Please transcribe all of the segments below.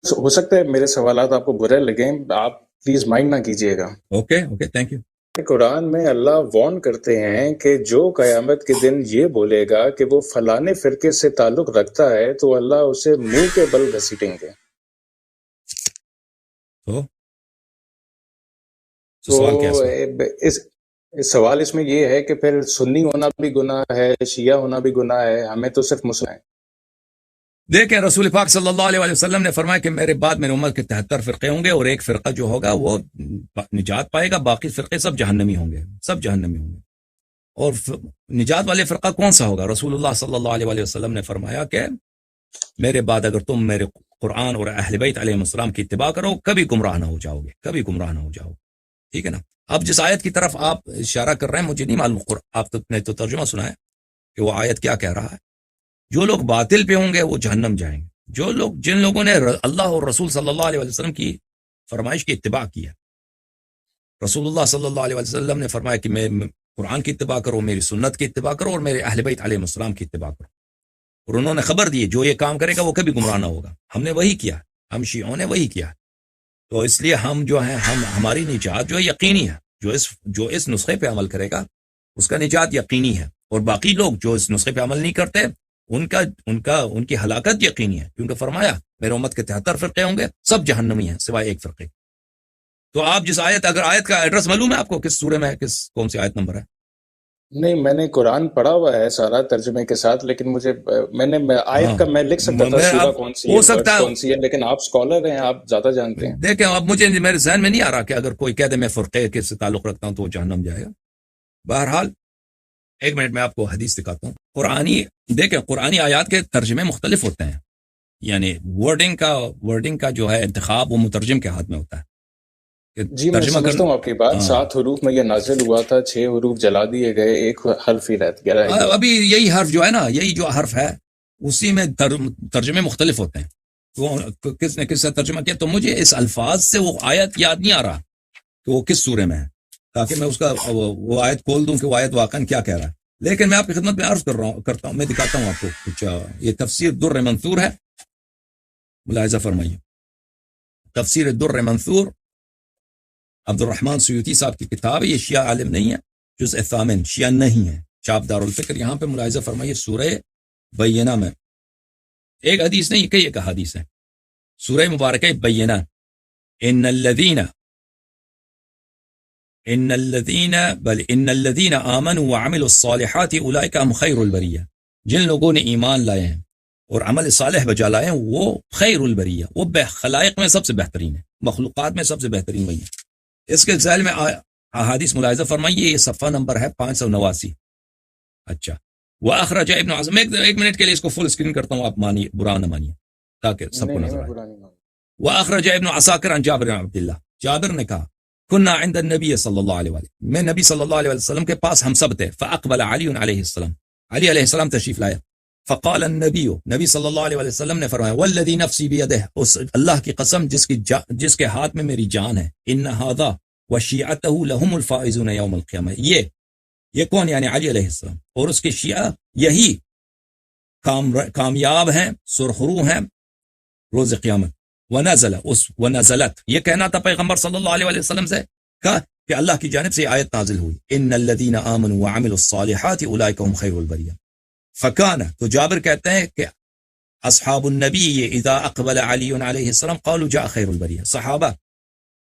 ہو سکتا ہے میرے سوالات آپ کو برے لگیں، آپ پلیز مائنڈ نہ کیجیے گا۔ Okay thank you. قرآن میں اللہ وارن کرتے ہیں کہ جو قیامت کے دن یہ بولے گا کہ وہ فلانے فرقے سے تعلق رکھتا ہے تو اللہ اسے منہ کے بل گھسیٹیں گے۔ تو سوال کیا اس سوال اس میں یہ ہے کہ پھر سنی ہونا بھی گناہ ہے، شیعہ ہونا بھی گناہ ہے، ہمیں تو صرف مسلم ہے۔ دیکھیں رسول پاک صلی اللہ علیہ وسلم نے فرمایا کہ میرے بعد میرے امت کے 73 فرقے ہوں گے، اور ایک فرقہ جو ہوگا وہ نجات پائے گا، باقی فرقے سب جہنمی ہوں گے، سب جہنمی ہوں گے۔ اور نجات والے فرقہ کون سا ہوگا؟ رسول اللہ صلی اللہ علیہ وسلم نے فرمایا کہ میرے بعد اگر تم میرے قرآن اور اہل بیت علیہ السلام کی اتباع کرو کبھی گمراہ نہ ہو جاؤ گے، کبھی گمراہ نہ ہو جاؤ گے، ٹھیک ہے نا؟ اب جس آیت کی طرف آپ اشارہ کر رہے ہیں مجھے نہیں معلوم، آپ نے تو ترجمہ سنا ہے کہ وہ آیت کیا کہہ رہا ہے؟ جو لوگ باطل پہ ہوں گے وہ جہنم جائیں گے، جن لوگوں نے اللہ اور رسول صلی اللہ علیہ وسلم کی فرمائش کی اتباع کی ہے۔ رسول اللہ صلی اللہ علیہ وسلم نے فرمایا کہ میں قرآن کی اتباع کرو، میری سنت کی اتباع کرو، اور میرے اہل بیت علیہ السلام کی اتباع کرو، اور انہوں نے خبر دی جو یہ کام کرے گا وہ کبھی گمراہ نہ ہوگا۔ ہم نے وہی کیا، ہم شیعوں نے وہی کیا، تو اس لیے ہم جو ہیں ہماری نجات جو ہے یقینی ہے، جو اس نسخے پہ عمل کرے گا اس کا نجات یقینی ہے، اور باقی لوگ جو اس نسخے پہ عمل نہیں کرتے ان کی ہلاکت یقینی ہے، کیونکہ فرمایا میرے امت کے 73 فرقے ہوں گے، سب جہنمی ہیں سوائے ایک فرقے۔ تو آپ جس اگر آیت کا ایڈریس معلوم ہے آپ کو، کس سورے میں ہے، کون سی آیت نمبر ہے؟ نہیں، میں نے قرآن پڑھا ہوا ہے سارا ترجمے کے ساتھ، لیکن مجھے آیت کا میں لکھ سکتا تھا سورہ کون سی ہے، ورس کون سی ہے، لیکن آپ سکولر ہیں، آپ زیادہ جانتے ہیں۔ دیکھیں اب مجھے میرے ذہن میں نہیں آ رہا کہ اگر کوئی کہہ دے میں فرقے کے سے تعلق رکھتا ہوں تو وہ جہنم جائے گا۔ بہرحال ایک منٹ میں آپ کو حدیث دکھاتا ہوں۔ دیکھیں قرآنی آیات کے ترجمے مختلف ہوتے ہیں، یعنی ورڈنگ کا جو ہے انتخاب وہ مترجم کے ہاتھ میں ہوتا ہے۔ جی میں سمجھتا ہوں آپ کی بات، 7 حروف میں یہ نازل ہوا تھا، 6 حروف جلا دیے گئے، ایک حرف ہی رہ گیا۔ ابھی یہی حرف جو ہے نا، یہی جو حرف ہے اسی میں ترجمے مختلف ہوتے ہیں، تو کس نے کس سے ترجمہ کیا، تو مجھے اس الفاظ سے وہ آیت یاد نہیں آ رہا کہ وہ کس سورے میں ہے، تاکہ میں اس کا وہ آیت کھول دوں کہ وہ آیت واقعا کیا کہہ رہا ہے۔ لیکن میں آپ کی خدمت میں عرض کرتا ہوں، میں دکھاتا ہوں آپ کو کچھ۔ یہ تفسیر در منثور ہے، ملاحظہ فرمائیے، تفسیر در منثور عبد الرحمن سیوطی صاحب کی کتاب ہے، یہ شیعہ عالم نہیں ہے، جزء ثامن، شیعہ نہیں ہے، چاپ دار الفکر۔ یہاں پہ ملاحظہ فرمائیے سورہ بینہ میں ایک حدیث نہیں، کئی ایک حدیث ہے، سورہ مبارکہ بینہ، ان الذین آمنوا وعملوا الصالحات اولئک هم خیر البریہ، جن لوگوں نے ایمان لائے ہیں اور عمل صالح بجا لائے ہیں وہ خیر البریہ، وہ خلائق میں سب سے بہترین ہے، مخلوقات میں سب سے بہترین وہی ہے۔ اس کے ذیل میں احادیث ملاحظہ فرمائیے، یہ صفحہ نمبر ہے 589۔ اچھا، وَأَخْرَجَ ابن عاصم، ایک منٹ کے لیے اس کو فل اسکرین کرتا ہوں، آپ مانیے، برا نہ مانیے تاکہ سب کو نظر آئے۔ وَأَخْرَجَ ابن عساکر عن جابر بن عبداللہ، جابر نے کہا كنا عند النبی صلی اللہ علیہ وسلم، میں نبی صلی اللہ علیہ وسلم کے پاس ہم سب تھے، فأقبل علی علیہ السلام، علی علیہ السلام تشریف لائے، فقال النبی، نبی صلی اللہ علیہ وسلم نے فرمایا، والذی نفسی بیدہ، اس اللہ کی قسم جس کے ہاتھ میں میری جان ہے، ان ھذا وشیعتہ لہم الفائزون یوم القیامہ، یہ کون؟ یعنی علی علیہ السلام اور اس کے شیعہ یہی کامیاب ہیں، سرخرو ہیں روز قیامت۔ ونزلت، یہ کہنا تھا پیغمبر صلی اللہ علیہ وسلم سے کہ اللہ کی جانب سے آیت نازل ہوئی، ان الذین آمنوا وعملوا الصالحات اولئک هم خیر البریہ۔ فکان، تو جابر کہتے ہیں کہ اصحاب النبی اذا اقبل علی علیہ السلام قالوا جاء خیر البریہ، صحابہ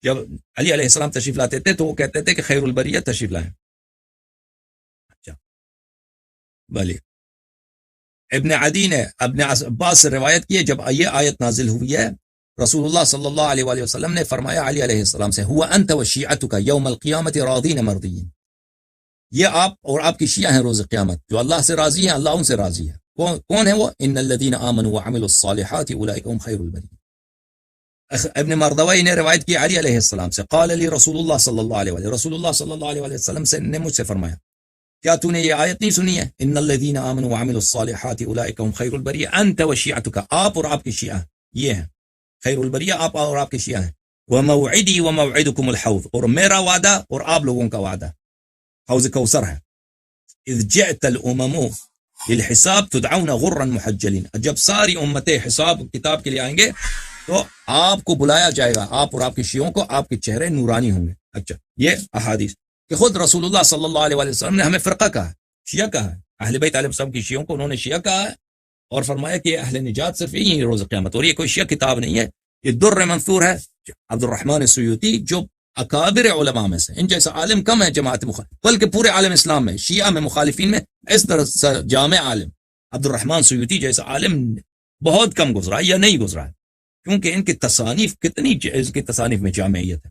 جب علی علیہ السلام تشریف لاتے تھے تو وہ کہتے تھے کہ خیر البریہ تشریف لائیں۔ اچھا بھلے ابن عدی نے ابن عباس سے روایت کی ہے، جب یہ آیت نازل ہوئی ہے رسول اللہ صلی اللہ علیہ وآلہ وسلم نے فرمایا علی علیہ السلام سے، ہوا انت وشیعتک یوم القیامت راضین مرضین، یہ آپ اور آپ کی شیعہ ہیں روز قیامت جو اللہ سے راضی ہیں، اللہ ان سے راضی ہے۔ کون ہے وہ؟ ان الذین آمنوا وعملوا الصالحات اولئک هم خیر البریہ۔ ابن مردوی نے روایت کی علی علیہ السلام سے، قال لی رسول اللہ صلی اللہ علیہ وآلہ، رسول اللہ صلی اللہ علیہ وسلم نے مجھ سے فرمایا، کیا تو نے یہ آیت نہیں سنی ہے؟ ان الذین آمنوا وعملوا الصالحات اولئک هم خیر البریہ، انت وشیعتک، آپ اور آپ کی شیعہ یہ ہیں خیر البریہ، آپ اور آپ کے شیعہ ہیں۔ وموعدی وموعدکم الحوض، اور میرا وعدہ اور آپ لوگوں کا وعدہ حوض کوثر ہے۔ اذ جئت الامم للحساب تدعون غرا محجلین، جب ساری امتیں حساب کتاب کے لیے آئیں گے تو آپ کو بلایا جائے گا، آپ اور آپ کے شیعوں کو، آپ کے چہرے نورانی ہوں گے۔ اچھا، یہ احادیث کہ خود رسول اللہ صلی اللہ علیہ وسلم نے ہمیں فرقہ کہا ہے، شیعہ کہا ہے، اہل بیت علیہ السلام کی شیعوں کو انہوں نے شیعہ کہا ہے، اور فرمایا کہ اہل نجات صرف یہی ہے روز قیامت۔ اور یہ کوئی شیعہ کتاب نہیں ہے، یہ در منثور ہے عبد الرحمن سیوطی، جو اکابر علماء میں سے، ان جیسا عالم کم ہے جماعت بلکہ پورے عالم اسلام میں، شیعہ میں، مخالفین میں اس طرح جامع عالم عبد الرحمن سیوطی جیسا عالم بہت کم گزرا یا نہیں گزرا ہے، کیونکہ ان کی تصانیف کتنی، اس کی تصانیف میں جامعیت ہے۔